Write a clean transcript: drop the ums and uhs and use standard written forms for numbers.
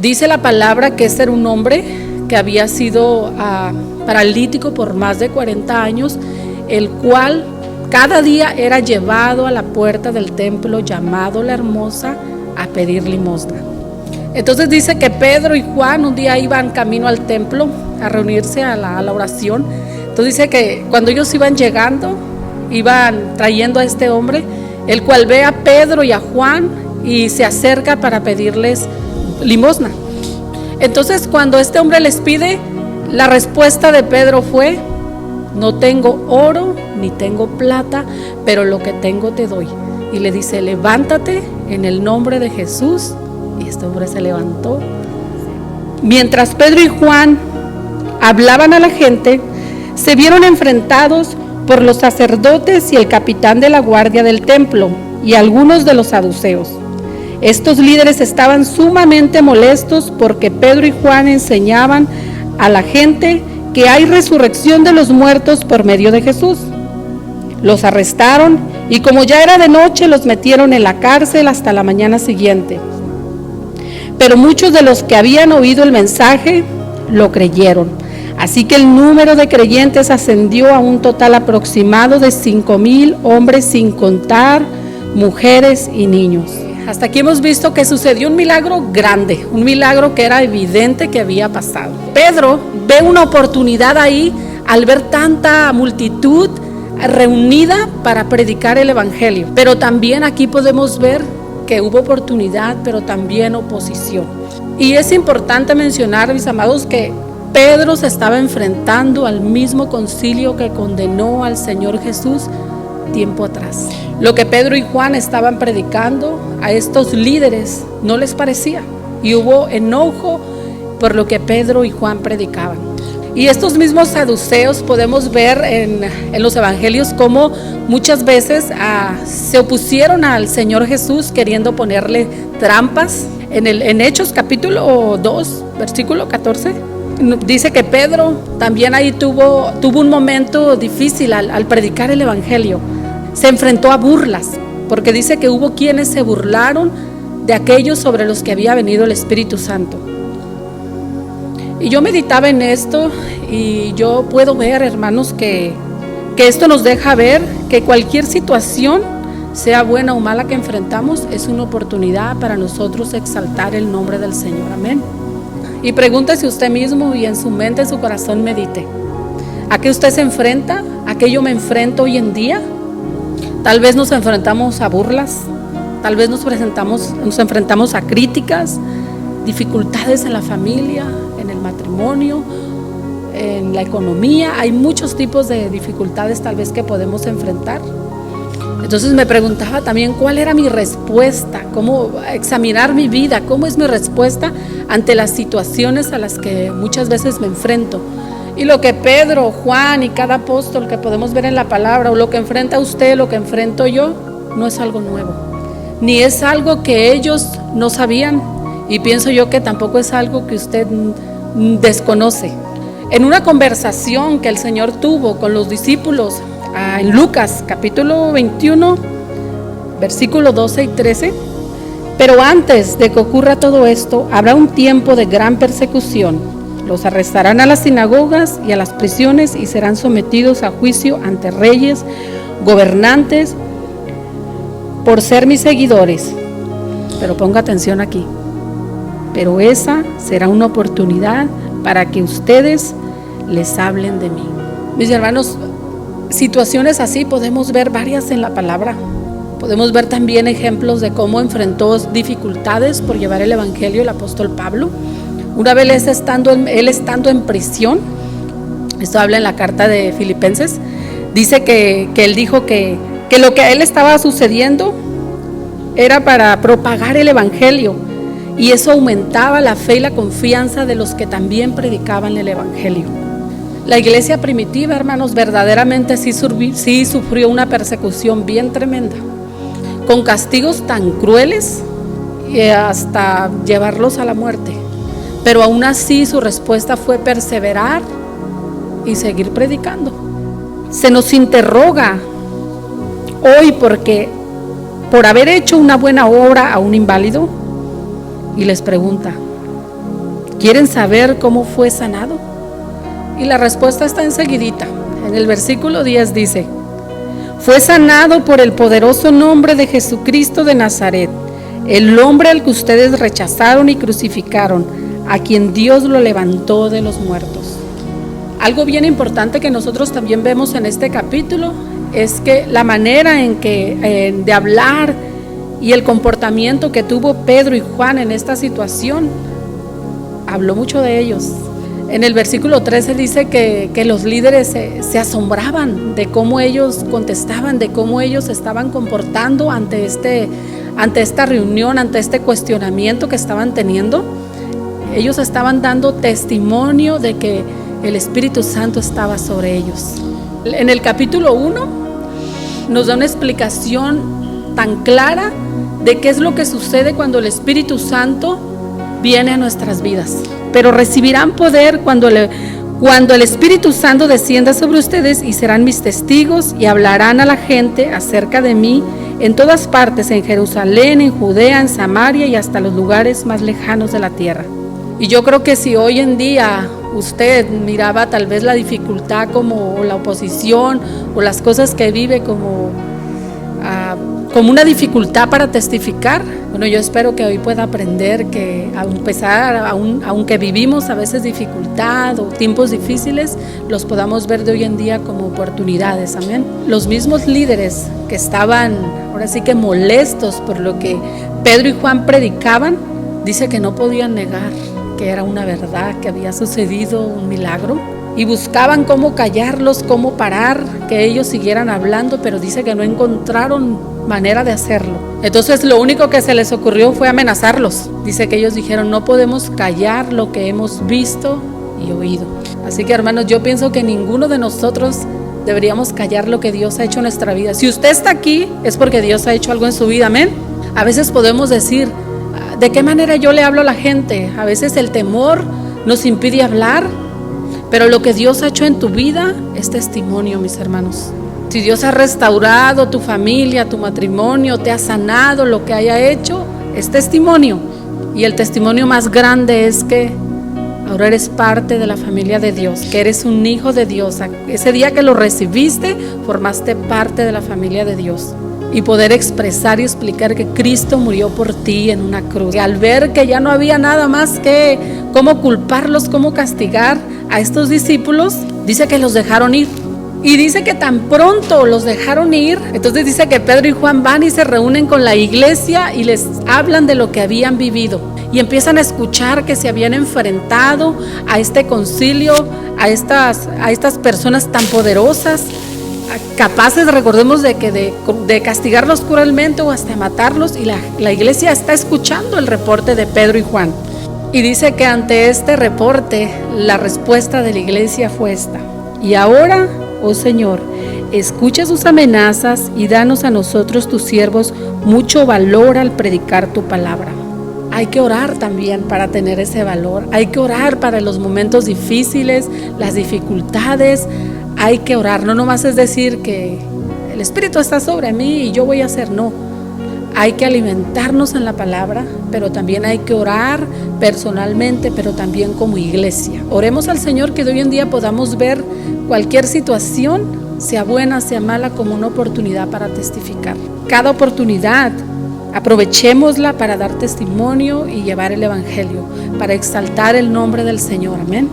Dice la palabra que este era un hombre que había sido paralítico por más de 40 años, el cual cada día era llevado a la puerta del templo llamado La Hermosa a pedir limosna. Entonces dice que Pedro y Juan un día iban camino al templo a reunirse a la oración. Entonces dice que cuando ellos iban llegando, iban trayendo a este hombre, el cual ve a Pedro y a Juan y se acerca para pedirles limosna. Entonces cuando este hombre les pide, la respuesta de Pedro fue: no tengo oro ni tengo plata, pero lo que tengo te doy. Y le dice: levántate en el nombre de Jesús. Y este hombre se levantó. Mientras Pedro y Juan hablaban a la gente, se vieron enfrentados por los sacerdotes y el capitán de la guardia del templo y algunos de los saduceos. Estos líderes estaban sumamente molestos porque Pedro y Juan enseñaban a la gente que hay resurrección de los muertos por medio de Jesús. Los arrestaron y como ya era de noche, los metieron en la cárcel hasta la mañana siguiente. Pero muchos de los que habían oído el mensaje lo creyeron. Así que el número de creyentes ascendió a un total aproximado de 5,000 hombres, sin contar mujeres y niños. Hasta aquí hemos visto que sucedió un milagro grande, un milagro que era evidente que había pasado. Pedro ve una oportunidad ahí al ver tanta multitud reunida para predicar el evangelio. Pero también aquí podemos ver que hubo oportunidad, pero también oposición. Y es importante mencionar, mis amados, que Pedro se estaba enfrentando al mismo concilio que condenó al Señor Jesús tiempo atrás. Lo que Pedro y Juan estaban predicando a estos líderes no les parecía, y hubo enojo por lo que Pedro y Juan predicaban. Y estos mismos saduceos podemos ver en los evangelios cómo muchas veces se opusieron al Señor Jesús queriendo ponerle trampas. En Hechos capítulo 2, versículo 14, dice que Pedro también ahí tuvo un momento difícil al predicar el evangelio. Se enfrentó a burlas, porque dice que hubo quienes se burlaron de aquellos sobre los que había venido el Espíritu Santo. Y yo meditaba en esto y yo puedo ver, hermanos, que esto nos deja ver que cualquier situación, sea buena o mala, que enfrentamos, es una oportunidad para nosotros exaltar el nombre del Señor. Amén. Y pregúntese usted mismo y en su mente, en su corazón, medite: ¿a qué usted se enfrenta? ¿A qué yo me enfrento hoy en día? Tal vez nos enfrentamos a burlas, tal vez nos enfrentamos a críticas, dificultades en la familia, en el matrimonio, en la economía. Hay muchos tipos de dificultades tal vez que podemos enfrentar. Entonces me preguntaba también cuál era mi respuesta, cómo examinar mi vida, cómo es mi respuesta ante las situaciones a las que muchas veces me enfrento. Y lo que Pedro, Juan y cada apóstol que podemos ver en la palabra, o lo que enfrenta usted, lo que enfrento yo, no es algo nuevo, ni es algo que ellos no sabían, y pienso yo que tampoco es algo que usted desconoce. En una conversación que el Señor tuvo con los discípulos en Lucas capítulo 21, versículos 12 y 13, pero antes de que ocurra todo esto, habrá un tiempo de gran persecución. Los arrestarán a las sinagogas y a las prisiones y serán sometidos a juicio ante reyes, gobernantes, por ser mis seguidores. Pero ponga atención aquí. Pero esa será una oportunidad para que ustedes les hablen de mí. Mis hermanos, situaciones así podemos ver varias en la palabra. Podemos ver también ejemplos de cómo enfrentó dificultades por llevar el evangelio el apóstol Pablo. Una vez él estando en prisión, esto habla en la carta de Filipenses, dice que él dijo que lo que a él estaba sucediendo era para propagar el evangelio, y eso aumentaba la fe y la confianza de los que también predicaban el evangelio. La iglesia primitiva, hermanos, verdaderamente sí sufrió una persecución bien tremenda, con castigos tan crueles y hasta llevarlos a la muerte. Pero aún así su respuesta fue perseverar y seguir predicando. Se nos interroga hoy por haber hecho una buena obra a un inválido, y les pregunta: ¿Quieren saber cómo fue sanado? Y la respuesta está enseguidita. En el versículo 10 dice: fue sanado por el poderoso nombre de Jesucristo de Nazaret, el hombre al que ustedes rechazaron y crucificaron, a quien Dios lo levantó de los muertos. Algo bien importante que nosotros también vemos en este capítulo es que la manera en que de hablar y el comportamiento que tuvo Pedro y Juan en esta situación habló mucho de ellos. En el versículo 13 dice que los líderes se asombraban de cómo ellos contestaban, de cómo ellos estaban comportando ante esta reunión, ante este cuestionamiento que estaban teniendo. Ellos estaban dando testimonio de que el Espíritu Santo estaba sobre ellos. En el capítulo 1 nos da una explicación tan clara de qué es lo que sucede cuando el Espíritu Santo viene a nuestras vidas. Pero recibirán poder cuando el Espíritu Santo descienda sobre ustedes, y serán mis testigos y hablarán a la gente acerca de mí en todas partes, en Jerusalén, en Judea, en Samaria y hasta los lugares más lejanos de la tierra. Y yo creo que si hoy en día usted miraba tal vez la dificultad o la oposición o las cosas que vive como una dificultad para testificar, bueno, yo espero que hoy pueda aprender que aunque vivimos a veces dificultad o tiempos difíciles, los podamos ver de hoy en día como oportunidades. Amén. Los mismos líderes que estaban ahora sí que molestos por lo que Pedro y Juan predicaban, dice que no podían negar que era una verdad, que había sucedido un milagro, y buscaban cómo callarlos, cómo parar que ellos siguieran hablando, pero dice que no encontraron manera de hacerlo. Entonces lo único que se les ocurrió fue amenazarlos. Dice que ellos dijeron: no podemos callar lo que hemos visto y oído. Así que, hermanos, yo pienso que ninguno de nosotros deberíamos callar lo que Dios ha hecho en nuestra vida. Si usted está aquí, es porque Dios ha hecho algo en su vida. Amén. A veces podemos decir: ¿de qué manera yo le hablo a la gente? A veces el temor nos impide hablar, pero lo que Dios ha hecho en tu vida es testimonio, mis hermanos. Si Dios ha restaurado tu familia, tu matrimonio, te ha sanado, lo que haya hecho es testimonio. Y el testimonio más grande es que ahora eres parte de la familia de Dios, que eres un hijo de Dios. Ese día que lo recibiste, formaste parte de la familia de Dios. Y poder expresar y explicar que Cristo murió por ti en una cruz. Y al ver que ya no había nada más que cómo culparlos, cómo castigar a estos discípulos, dice que los dejaron ir. Y dice que tan pronto los dejaron ir, entonces dice que Pedro y Juan van y se reúnen con la iglesia y les hablan de lo que habían vivido. Y empiezan a escuchar que se habían enfrentado a este concilio, a estas personas tan poderosas, capaces, recordemos, de castigarlos cruelmente o hasta matarlos. Y la iglesia está escuchando el reporte de Pedro y Juan. Y dice que ante este reporte, la respuesta de la iglesia fue esta: y ahora, oh Señor, escucha sus amenazas y danos a nosotros, tus siervos, mucho valor al predicar tu palabra. Hay que orar también para tener ese valor. Hay que orar para los momentos difíciles, las dificultades. Hay que orar. No nomás es decir que el Espíritu está sobre mí y yo voy a hacer. No. Hay que alimentarnos en la palabra, pero también hay que orar personalmente, pero también como iglesia. Oremos al Señor que de hoy en día podamos ver cualquier situación, sea buena, sea mala, como una oportunidad para testificar. Cada oportunidad, aprovechémosla para dar testimonio y llevar el Evangelio, para exaltar el nombre del Señor. Amén.